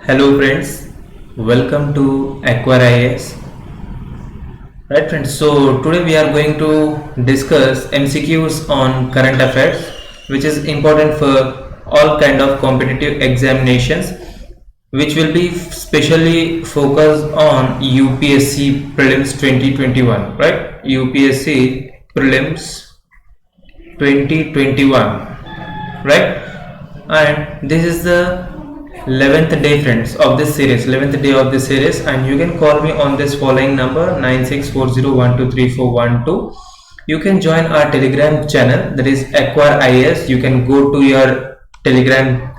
Hello friends, welcome to Acquire IAS. Right friends, so today we are going to discuss MCQs on current affairs, which is important for all kind of competitive examinations, which will be specially focused on UPSC Prelims 2021, right? UPSC Prelims 2021, right? And this is the 11th day friends of this series, 11th day of this series, and you can call me on this following number 9640123412. You can join our telegram channel, that is Acquire IAS. You can go to your telegram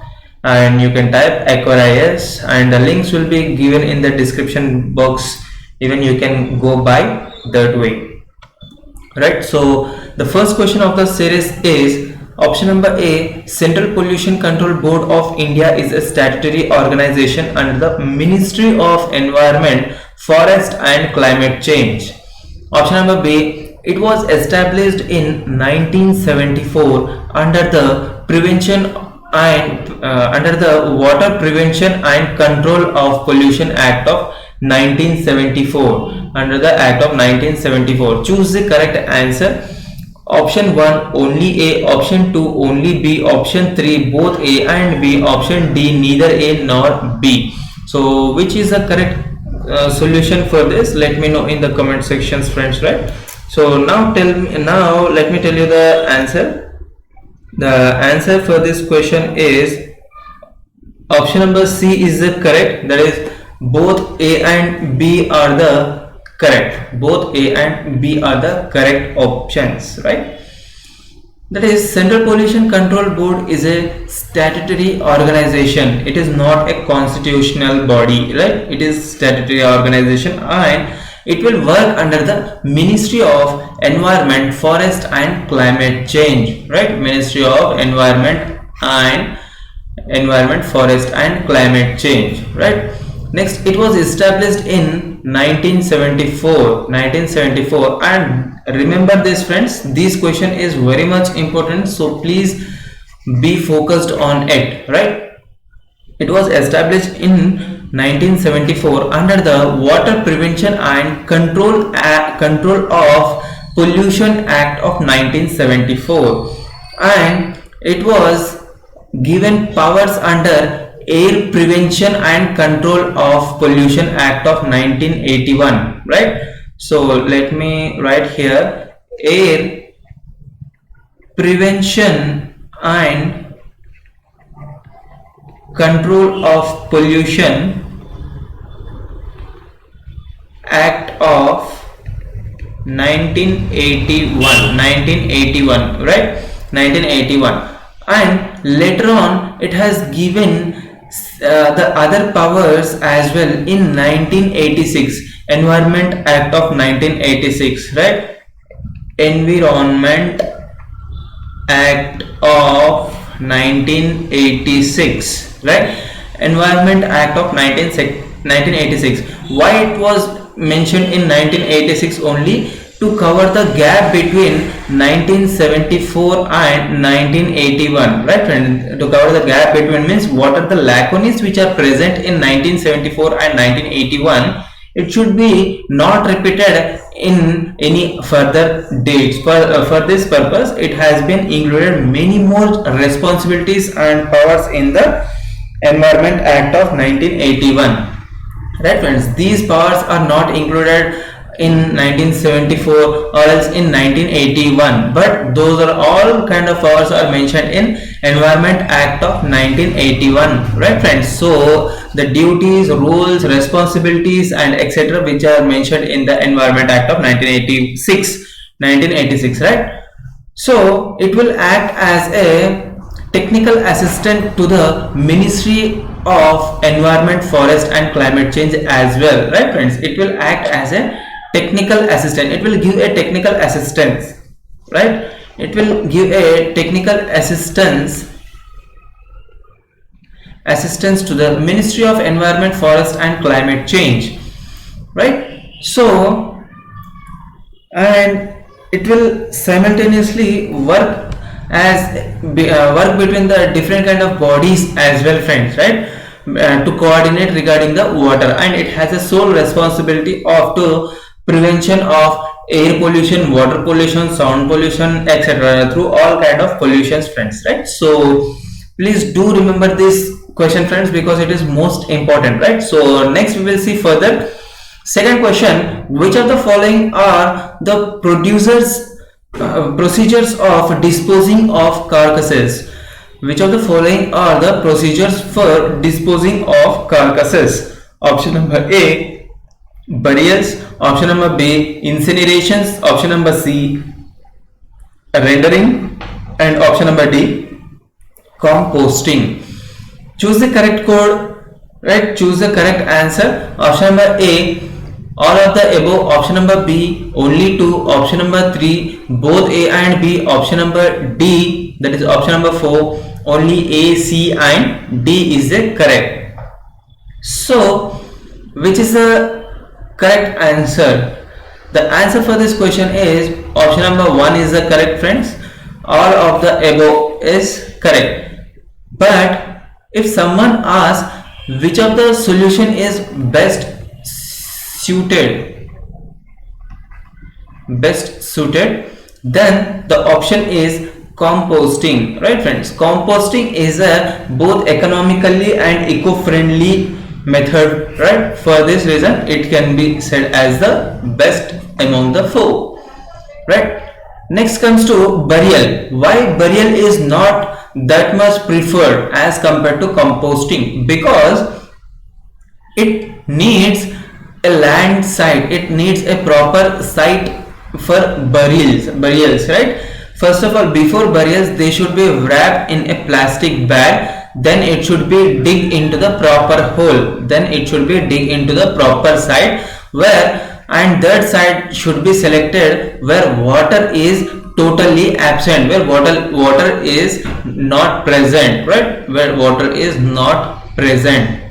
and you can type Acquire IAS, and the links will be given in the description box. Even you can go by that way, right? So the first question of the series is option number A. Central Pollution Control Board of India is a statutory organization under the Ministry of Environment, Forest and Climate Change. Option number B. It was established in 1974 under the Water Prevention and Control of Pollution Act of 1974. Under the Act of 1974. Choose the correct answer. Option 1 only A, option 2 only B, option 3 both A and B, option D neither A nor B. So which is the correct solution for this? Let me know in the comment sections friends, right? So now let me tell you the answer. The answer for this question is option number C is the correct, that is both A and B are the correct. Both A and B are the correct options, right? That is, Central Pollution Control Board is a statutory organization. It is not a constitutional body, right? It is statutory organization and it will work under the Ministry of Environment, Forest and Climate Change, right? Ministry of Environment, Forest and Climate Change, right? Next, it was established in 1974, and remember this friends, this question is very much important, so please be focused on it, right? It was established in 1974 under the Water Prevention and Control of Pollution Act of 1974, and it was given powers under Air Prevention and Control of Pollution Act of 1981, right? So let me write here Air Prevention and Control of Pollution Act of 1981, right? 1981, and later on it has given the other powers as well in 1986, Environment Act of 1986, right? Environment Act of 1986, right? Environment Act of 1986. Why it was mentioned in 1986 only? To cover the gap between 1974 and 1981, right friend? To cover the gap between means what are the lacunae which are present in 1974 and 1981, it should be not repeated in any further dates. For this purpose, it has been included many more responsibilities and powers in the Environment Act of 1981, right friends? These powers are not included in 1974 or else in 1981, but those are all kind of powers are mentioned in Environment Act of 1981, right friends? So the duties, rules, responsibilities and etc which are mentioned in the Environment Act of 1986, right? So it will act as a technical assistant to the Ministry of Environment, Forest and Climate Change as well, right friends? It will act as a technical assistant. It will give a technical assistance, right? It will give a technical assistance to the Ministry of Environment, Forest and Climate Change, right? So, and it will simultaneously work between the different kind of bodies as well friends, right? to coordinate regarding the water, and it has a sole responsibility of to prevention of air pollution, water pollution, sound pollution, etc. through all kind of pollutions, friends, right? So please do remember this question, friends, because it is most important, right? So next we will see further. Second question: which of the following are the procedures of disposing of carcasses? Which of the following are the procedures for disposing of carcasses? Option number A, burials. Option number B, incinerations. Option number C, rendering. And option number D, composting. Choose the correct code, right? Choose the correct answer. Option number A, all of the above. Option number B, only two. Option number 3, both A and B. Option number D, that is option number 4, only A, C and D is the correct. So which is the correct answer? The answer for this question is option number 1 is the correct, friends. All of the above is correct. But if someone asks which of the solution is best suited, then the option is composting, right, friends? Composting is a both economically and eco-friendly method, right? For this reason it can be said as the best among the four, right? Next comes to burial. Why burial is not that much preferred as compared to composting? Because it needs a land site, it needs a proper site for burials, right? First of all, before burials they should be wrapped in a plastic bag, then it should be dig into the proper hole, then it should be dig into the proper site where, and that site should be selected where water is totally absent, where water is not present, right? Where water is not present.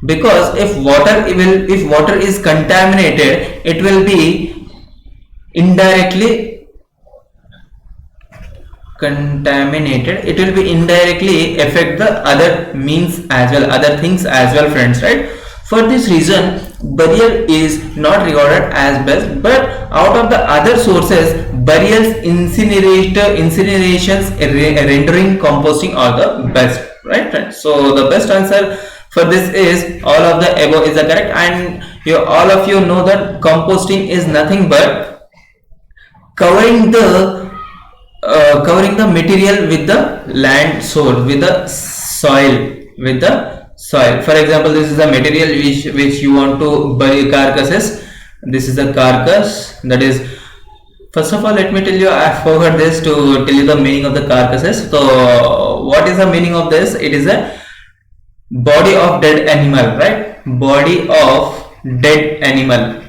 Because if water is contaminated, it will be indirectly affect the other means as well, other things as well, friends, right? For this reason burial is not regarded as best, but out of the other sources, burials, incinerations, rendering, composting are the best, right, friends? So the best answer for this is all of the above is the correct. And all of you know that composting is nothing but covering the material with the land soil, with the soil. For example, this is the material which you want to bury carcasses. This is the carcass. That is, first of all, let me tell you, I forgot this to tell you the meaning of the carcasses. So what is the meaning of this? It is a body of dead animal, right? Body of dead animal.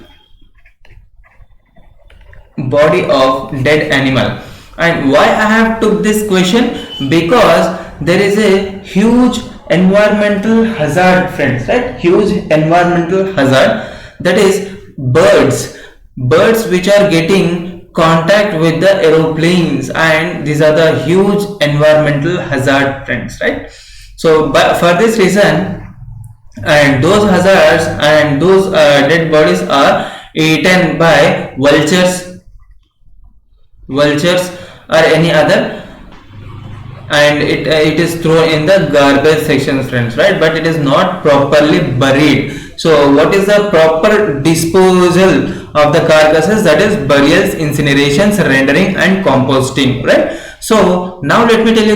And why I have took this question? Because there is a huge environmental hazard, friends, right? Huge environmental hazard, that is birds which are getting contact with the aeroplanes, and these are the huge environmental hazard, friends, right? So for this reason, and those hazards and those dead bodies are eaten by vultures or any other, and it is thrown in the garbage section, friends, right? But it is not properly buried. So what is the proper disposal of the carcasses? That is burials, incinerations, rendering and composting, right? So now let me tell you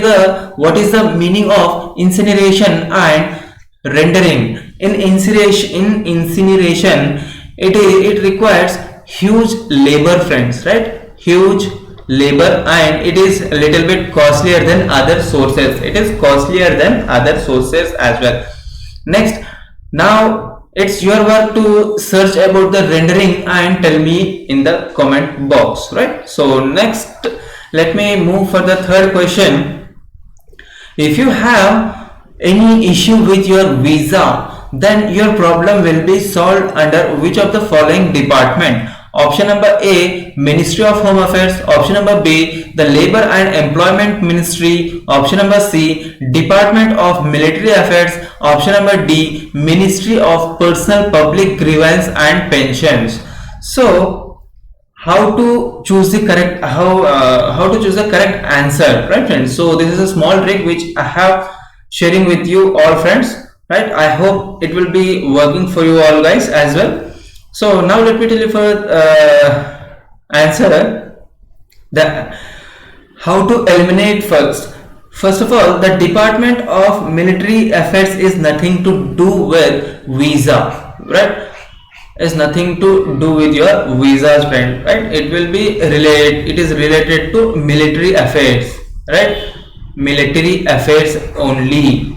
what is the meaning of incineration and rendering. In incineration it requires huge labor, friends, right? Huge labor, and it is a little bit costlier than other sources. It is costlier than other sources as well. Next, now it's your work to search about the rendering and tell me in the comment box, right? So next, let me move for the third question. If you have any issue with your visa, then your problem will be solved under which of the following department? Option number A, Ministry of Home Affairs. Option number B, the Labor and Employment Ministry. Option number C, Department of Military Affairs. Option number D, Ministry of Personal Public Grievance and Pensions. So how to choose the correct answer, right friends? So this is a small trick which I have sharing with you all friends, right? I hope it will be working for you all guys as well. So now let me tell you for answer the how to eliminate first. First of all, the Department of Military Affairs is nothing to do with visa, right? Is nothing to do with your visas, friend, right? It will be related. It is related to military affairs, right? Military affairs only.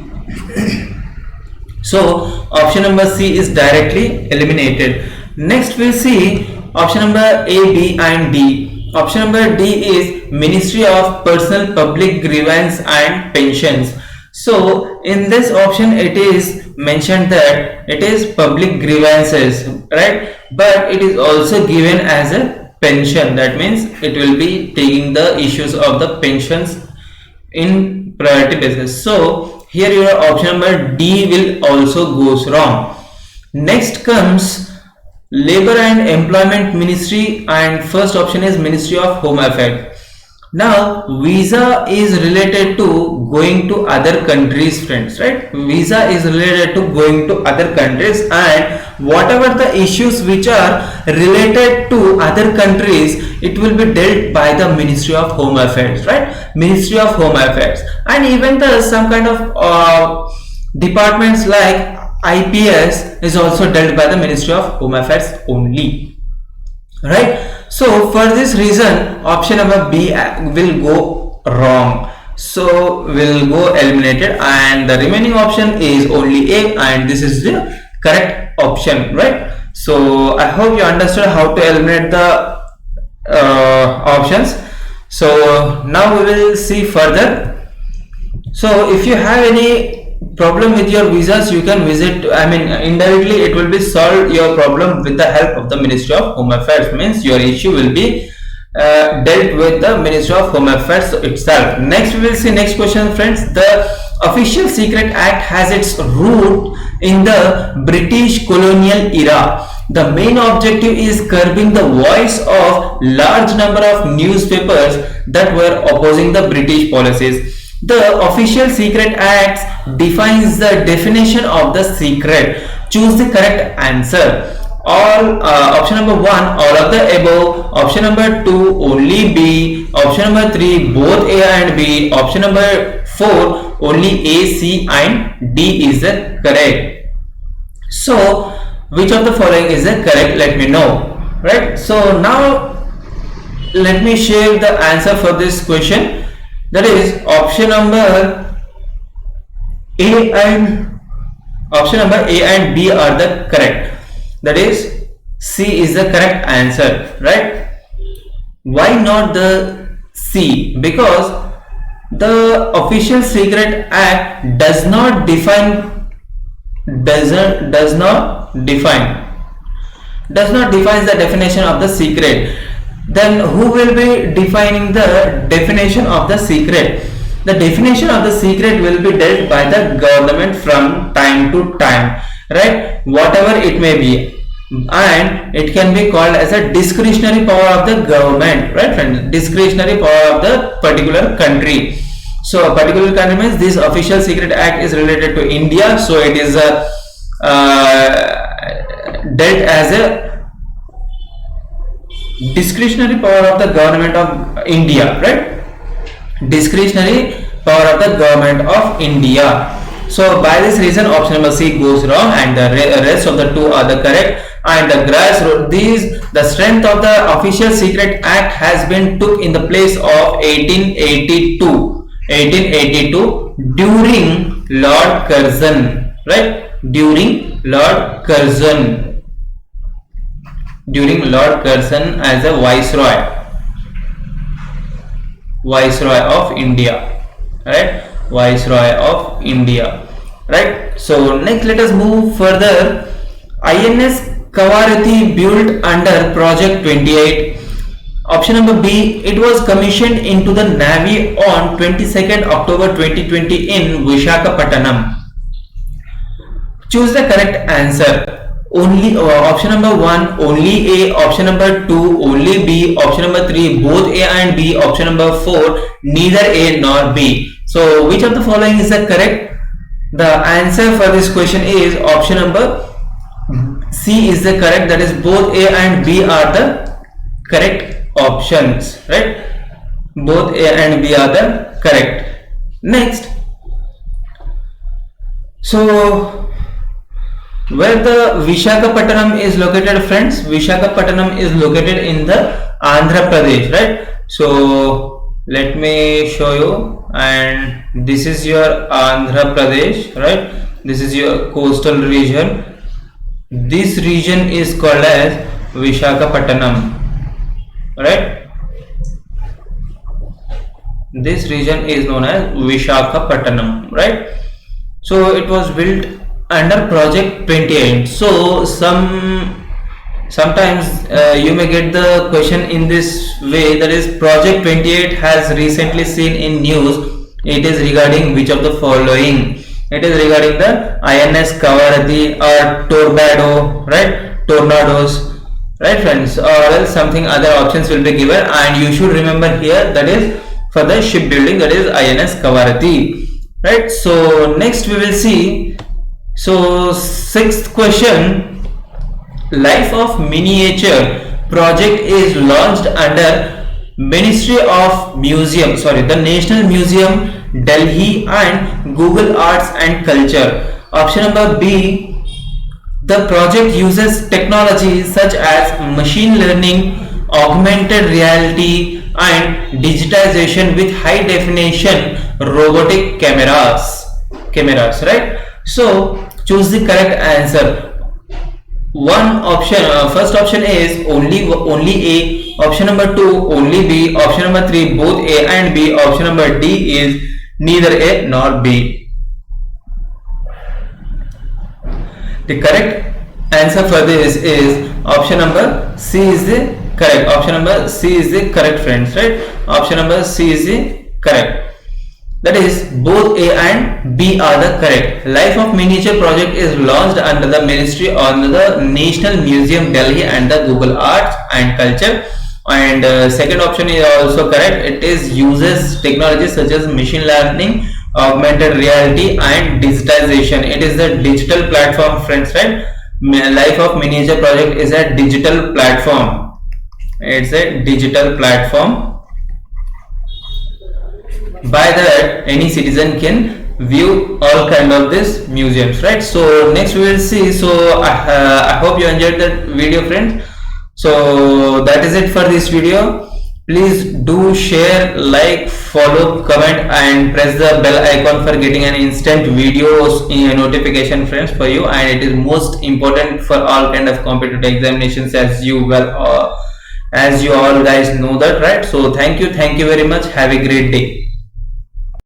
So option number C is directly eliminated. Next we'll see option number A, B and D. Option number D is Ministry of Personal Public Grievance and Pensions. So in this option it is mentioned that it is public grievances, right? But it is also given as a pension. That means it will be taking the issues of the pensions in priority basis. So here your option number D will also goes wrong. Next comes Labor and Employment Ministry, and first option is Ministry of Home Affairs. Now visa is related to going to other countries, friends, right? Visa is related to going to other countries, and whatever the issues which are related to other countries, it will be dealt by the Ministry of Home Affairs, right? Ministry of Home Affairs. And even the some kind of departments like IPS is also dealt by the Ministry of Home Affairs only, right? So for this reason option number B will go wrong, so will go eliminated, and the remaining option is only A, and this is the correct option, right? So I hope you understood how to eliminate the options. So now we will see further. So if you have any problem with your visas, you can visit, I mean indirectly it will be solved your problem with the help of the Ministry of Home Affairs. Means your issue will be dealt with the Ministry of Home Affairs itself. Next we will see next question, friends. The Official Secret Act has its root in the British colonial era. The main objective is curbing the voice of large number of newspapers that were opposing the British policies. The Official Secret Act defines the definition of the secret. Choose the correct answer. All option number 1 all of the above, option number 2 only B, option number 3 both A and B, option number 4 only A, C and D is the correct. So which of the following is the correct, let me know, right? So now let me share the answer for this question. That is option number A and B are the correct. That is C is the correct answer, right? Why not the C? Because the Official Secret Act does not define the definition of the secret. Then who will be defining the definition of the secret? The definition of the secret will be dealt by the government from time to time, right? Whatever it may be, and it can be called as a discretionary power of the government, right friends? Discretionary power of the particular country. So a particular country means this Official Secret Act is related to India, so it is dealt as a discretionary power of the government of India, right? Discretionary power of the government of India. So by this reason option number C goes wrong, and the rest of the two are the correct. And the grassroots, the strength of the Official Secret Act has been took in the place of 1882 during Lord Curzon, right? During Lord Curzon as a viceroy of India, right? Viceroy of India, right? So next let us move further. INS Kavaratti built under Project 28? Option number B, it was commissioned into the Navy on 22nd October 2020 in Visakhapatnam. Choose the correct answer. Only option number 1 only A, option number 2 only B, option number 3 both A and B, option number 4 neither A nor B. So which of the following is the correct? The answer for this question is option number C is the correct, that is both A and B are the correct options, right? Both A and B are the correct. Next, so where the Visakhapatnam is located, friends? Visakhapatnam is located in the Andhra Pradesh, right? So let me show you, and this is your Andhra Pradesh, right? This is your coastal region. This region is called as Visakhapatnam, right? This region is known as Visakhapatnam, right? So it was built under Project 28. So sometimes you may get the question in this way, that is Project 28 has recently seen in news. It is regarding which of the following? It is regarding the INS Kavaratti or Tornado, right? Tornadoes, right friends, or else something other options will be given, and you should remember here that is for the shipbuilding, that is INS Kavaratti, right? So next we will see. So sixth question, Life of Miniature project is launched under Ministry of Museum, the National Museum, Delhi, and Google Arts and Culture. Option number B, the project uses technology such as machine learning, augmented reality, and digitization with high definition robotic cameras, right? So choose the correct answer. One option, first option is only A, option number 2 only B, option number 3 both A and B, option number D is neither A nor B. The correct answer for this is option number C is the correct. Option number C is the correct, friends, right? Option number C is the correct. That is both A and B are the correct. Life of Miniature project is launched under the Ministry on the National Museum, Delhi, and the Google Arts and Culture. And second option is also correct. It is uses technology such as machine learning, augmented reality, and digitization. It is a digital platform, friends, right? Life of Miniature project is a digital platform. It's a digital platform. By that, any citizen can view all kind of this museums, right? So next we will see. So I hope you enjoyed that video, friends. So that is it for this video. Please do share, like, follow, comment, and press the bell icon for getting an instant videos notification, friends, for you. And it is most important for all kind of competitive examinations, as you all guys know that, right? So thank you very much. Have a great day.